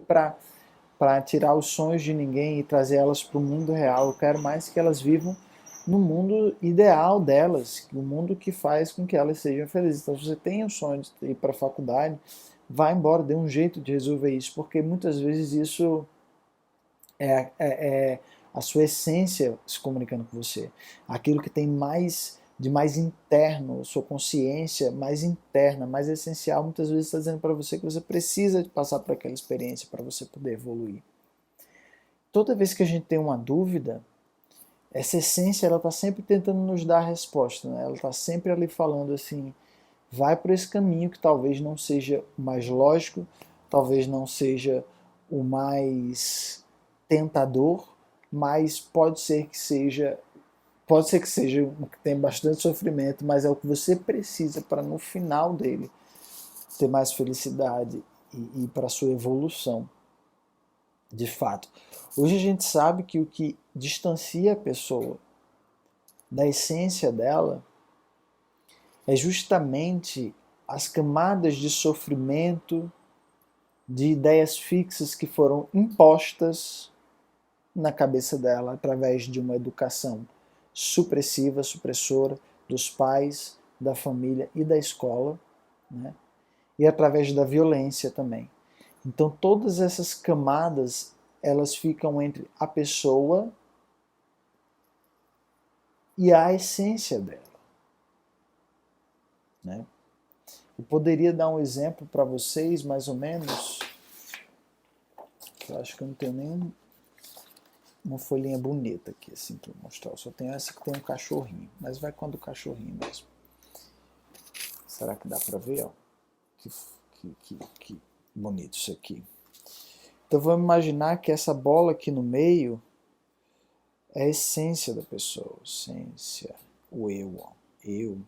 para tirar os sonhos de ninguém e trazer elas para o mundo real. Eu quero mais que elas vivam no mundo ideal delas, o mundo que faz com que elas sejam felizes. Então, se você tem o sonho de ir para a faculdade, vá embora, dê um jeito de resolver isso, porque muitas vezes isso é a sua essência se comunicando com você. Aquilo que tem mais de mais interno, sua consciência mais interna, mais essencial, muitas vezes está dizendo para você que você precisa de passar por aquela experiência para você poder evoluir. Toda vez que a gente tem uma dúvida, essa essência ela está sempre tentando nos dar a resposta, né? Ela está sempre ali falando assim, vai por esse caminho que talvez não seja o mais lógico, talvez não seja o mais tentador, mas pode ser que seja um que tem bastante sofrimento, mas é o que você precisa para no final dele ter mais felicidade e para a sua evolução, de fato. Hoje a gente sabe que o que distancia a pessoa da essência dela é justamente as camadas de sofrimento, de ideias fixas que foram impostas na cabeça dela através de uma educação supressiva, supressora dos pais, da família e da escola, né? E através da violência também. Então todas essas camadas elas ficam entre a pessoa e a essência dela, né? Eu poderia dar um exemplo para vocês, mais ou menos. Eu acho que eu não tenho nem uma folhinha bonita aqui, assim, para mostrar. Eu só tenho essa que tem um cachorrinho. Mas vai quando o cachorrinho mesmo. Será que dá para ver? Ó? Que bonito isso aqui. Então vamos imaginar que essa bola aqui no meio é a essência da pessoa. Essência. O eu. Ó. Eu.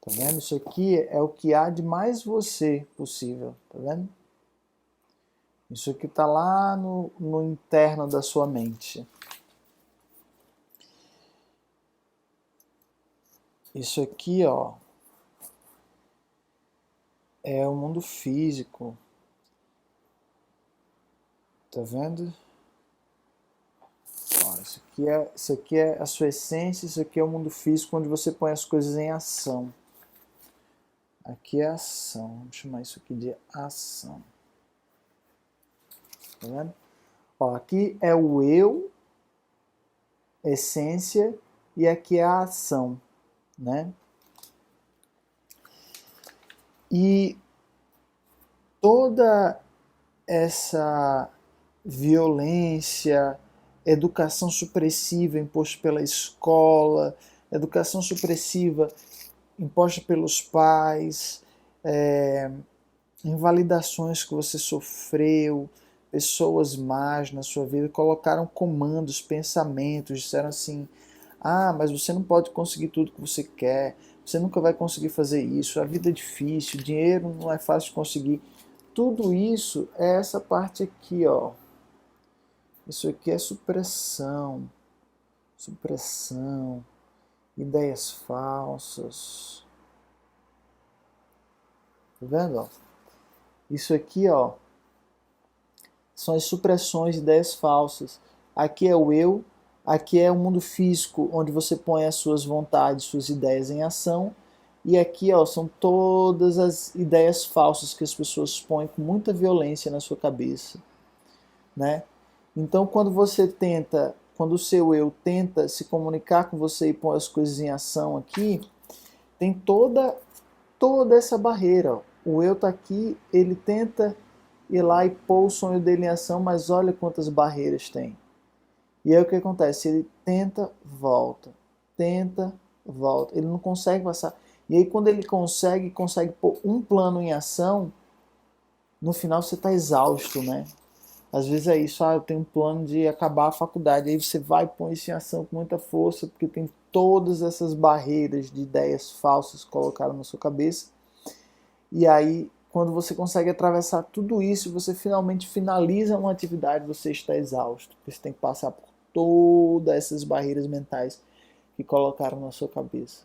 Tá vendo? Isso aqui é o que há de mais você possível. Tá vendo? Isso aqui está lá no interno da sua mente. Isso aqui, ó, é o mundo físico. Tá vendo? Ó, isso aqui é a sua essência, isso aqui é o mundo físico onde você põe as coisas em ação. Aqui é ação. Vamos chamar isso aqui de ação. Tá vendo? Ó, aqui é o eu, essência, e aqui é a ação, né? E toda essa violência, educação supressiva imposta pela escola, educação supressiva imposta pelos pais, invalidações que você sofreu, pessoas más na sua vida colocaram comandos, pensamentos, disseram assim: ah, mas você não pode conseguir tudo que você quer, você nunca vai conseguir fazer isso, a vida é difícil, dinheiro não é fácil de conseguir. Tudo isso é essa parte aqui, ó. Isso aqui é supressão, supressão, ideias falsas. Tá vendo? Ó? Isso aqui, ó, são as supressões, ideias falsas. Aqui é o eu, aqui é o mundo físico, onde você põe as suas vontades, suas ideias em ação. E aqui, ó, são todas as ideias falsas que as pessoas põem com muita violência na sua cabeça, né? Então, quando o seu eu tenta se comunicar com você e põe as coisas em ação aqui, tem toda essa barreira. Ó. O eu está aqui, ele tenta ir lá e pôr o sonho dele em ação, mas olha quantas barreiras tem. E aí o que acontece? Ele tenta, volta, ele não consegue passar. E aí quando ele consegue pôr um plano em ação, no final você está exausto, né? Às vezes é isso, eu tenho um plano de acabar a faculdade, aí você vai e põe isso em ação com muita força, porque tem todas essas barreiras de ideias falsas que colocaram na sua cabeça. E aí, quando você consegue atravessar tudo isso, você finalmente finaliza uma atividade, você está exausto, porque você tem que passar por todas essas barreiras mentais que colocaram na sua cabeça.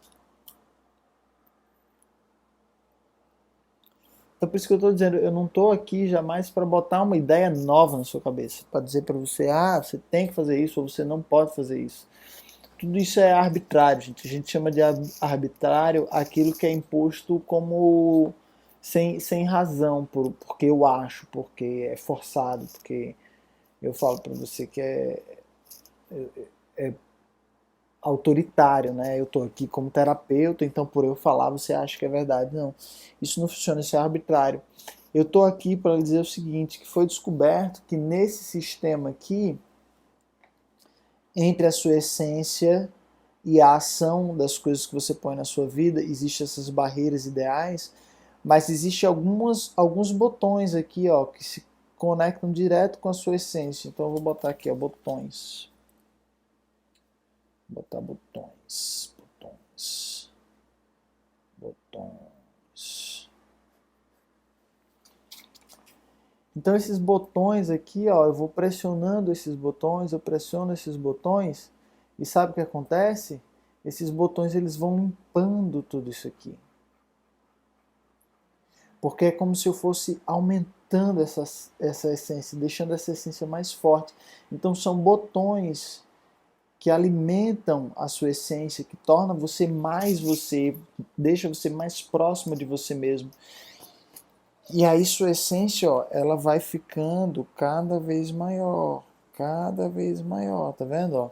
Então por isso que eu estou dizendo, eu não estou aqui jamais para botar uma ideia nova na sua cabeça, para dizer para você, você tem que fazer isso ou você não pode fazer isso. Tudo isso é arbitrário, gente. A gente chama de arbitrário aquilo que é imposto como sem razão, porque eu acho, porque é forçado, porque eu falo para você que é autoritário, né? Eu estou aqui como terapeuta, então por eu falar você acha que é verdade. Não, isso não funciona, isso é arbitrário. Eu estou aqui para dizer o seguinte, que foi descoberto que nesse sistema aqui, entre a sua essência e a ação das coisas que você põe na sua vida, existem essas barreiras ideais, mas existem alguns botões aqui, ó, que se conectam direto com a sua essência. Então eu vou botar aqui, ó, botões. Vou botar botões. Então esses botões aqui, ó, eu vou pressionando esses botões, eu pressiono esses botões, e sabe o que acontece? Esses botões eles vão limpando tudo isso aqui. Porque é como se eu fosse aumentando essa essência, deixando essa essência mais forte. Então são botões que alimentam a sua essência, que torna você mais você, deixa você mais próximo de você mesmo. E aí sua essência, ó, ela vai ficando cada vez maior, tá vendo, ó?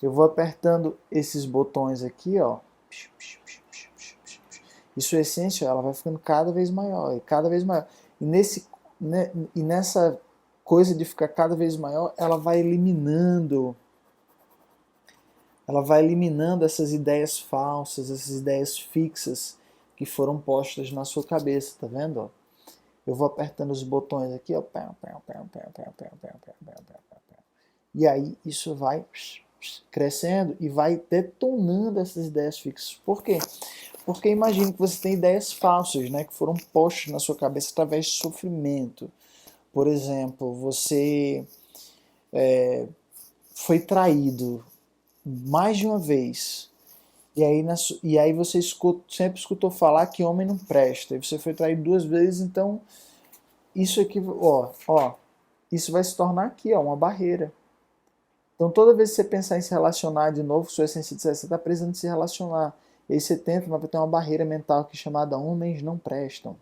Eu vou apertando esses botões aqui, ó. E sua essência, ela vai ficando cada vez maior, e cada vez maior. E nessa coisa de ficar cada vez maior, ela vai eliminando essas ideias falsas, essas ideias fixas que foram postas na sua cabeça, tá vendo, ó? Eu vou apertando os botões aqui, ó. E aí isso vai crescendo e vai detonando essas ideias fixas. Por quê? Porque imagine que você tem ideias falsas, né, que foram postas na sua cabeça através de sofrimento. Por exemplo, você foi traído mais de uma vez. E aí você sempre escutou falar que homem não presta. E você foi traído 2 vezes, então isso aqui, isso vai se tornar aqui, ó, uma barreira. Então toda vez que você pensar em se relacionar de novo, sua essência disser, você está precisando se relacionar. E aí você tenta, mas vai ter uma barreira mental aqui chamada homens não prestam.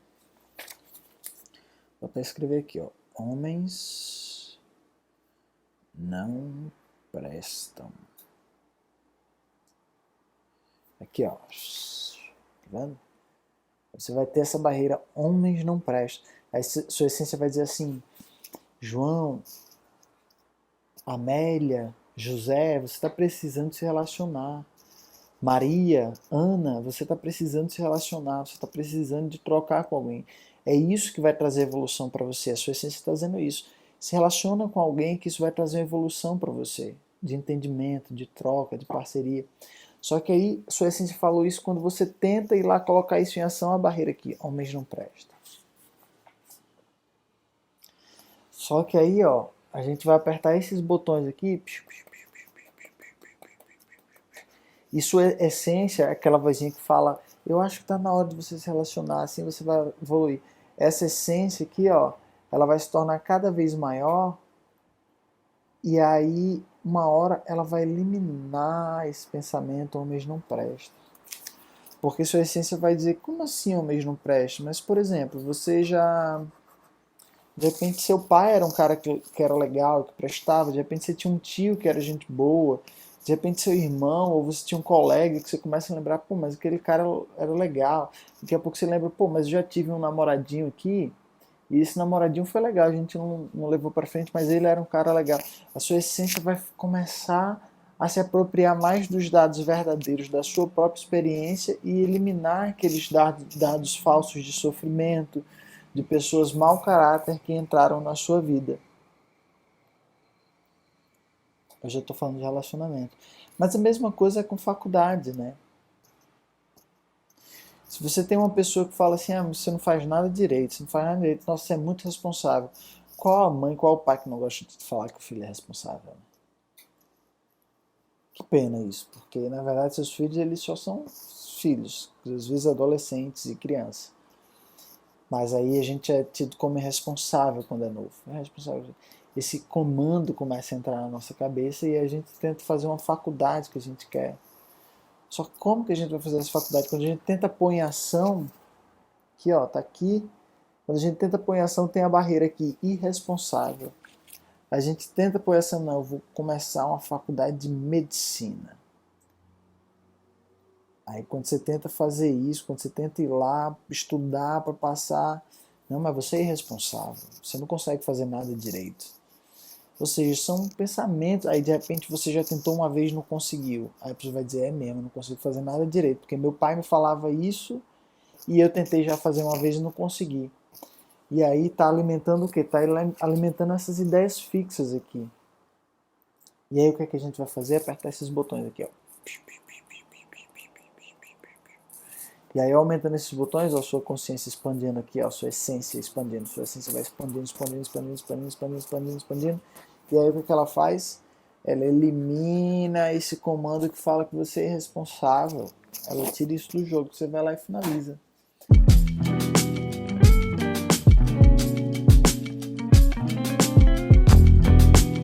Vou até escrever aqui, ó. Homens não prestam. Aqui, ó. Tá vendo? Você vai ter essa barreira, homens não prestam. Aí sua essência vai dizer assim, João, Amélia, José, você está precisando se relacionar. Maria, Ana, você está precisando se relacionar, você está precisando de trocar com alguém. É isso que vai trazer evolução para você. A sua essência está dizendo isso. Se relaciona com alguém que isso vai trazer uma evolução para você, de entendimento, de troca, de parceria. Só que aí, a sua essência falou isso quando você tenta ir lá colocar isso em ação, a barreira aqui, homens não prestam. Só que aí, ó, a gente vai apertar esses botões aqui, e sua essência é aquela vozinha que fala, eu acho que está na hora de você se relacionar, assim você vai evoluir. Essa essência aqui, ó, ela vai se tornar cada vez maior e aí uma hora ela vai eliminar esse pensamento, homens não prestam. Porque sua essência vai dizer, como assim homens não prestam? Mas, por exemplo, você já... De repente seu pai era um cara que era legal, que prestava, de repente você tinha um tio que era gente boa, de repente seu irmão, ou você tinha um colega que você começa a lembrar, pô, mas aquele cara era legal. Daqui a pouco você lembra, pô, mas eu já tive um namoradinho aqui, e esse namoradinho foi legal, a gente não levou pra frente, mas ele era um cara legal. A sua essência vai começar a se apropriar mais dos dados verdadeiros da sua própria experiência e eliminar aqueles dados falsos de sofrimento, de pessoas mau caráter que entraram na sua vida. Eu já estou falando de relacionamento. Mas a mesma coisa é com faculdade, né? Se você tem uma pessoa que fala assim, você não faz nada direito, você não faz nada direito, nossa, você é muito responsável. Qual a mãe, qual o pai que não gosta de falar que o filho é responsável? Né? Que pena isso, porque na verdade seus filhos eles só são filhos, às vezes adolescentes e crianças. Mas aí a gente é tido como irresponsável quando é novo. Irresponsável. Esse comando começa a entrar na nossa cabeça e a gente tenta fazer uma faculdade que a gente quer. Só que como que a gente vai fazer essa faculdade? Quando a gente tenta pôr em ação, aqui ó, tá aqui. Quando a gente tenta pôr em ação, tem a barreira aqui, irresponsável. A gente tenta pôr essa, não, eu vou começar uma faculdade de medicina. Aí quando você tenta fazer isso, quando você tenta ir lá estudar para passar, não, mas você é irresponsável, você não consegue fazer nada direito. Ou seja, são pensamentos, aí de repente você já tentou uma vez e não conseguiu. Aí a pessoa vai dizer, é mesmo, eu não consigo fazer nada direito, porque meu pai me falava isso e eu tentei já fazer uma vez e não consegui. E aí está alimentando o quê? Está alimentando essas ideias fixas aqui. E aí o que, é que a gente vai fazer? Apertar esses botões aqui, ó. E aí aumentando esses botões, ó, a sua consciência expandindo aqui, ó, a sua essência expandindo. Sua essência vai expandindo, expandindo, expandindo, expandindo, expandindo, expandindo, expandindo. E aí o que, é que ela faz? Ela elimina esse comando que fala que você é irresponsável. Ela tira isso do jogo, você vai lá e finaliza.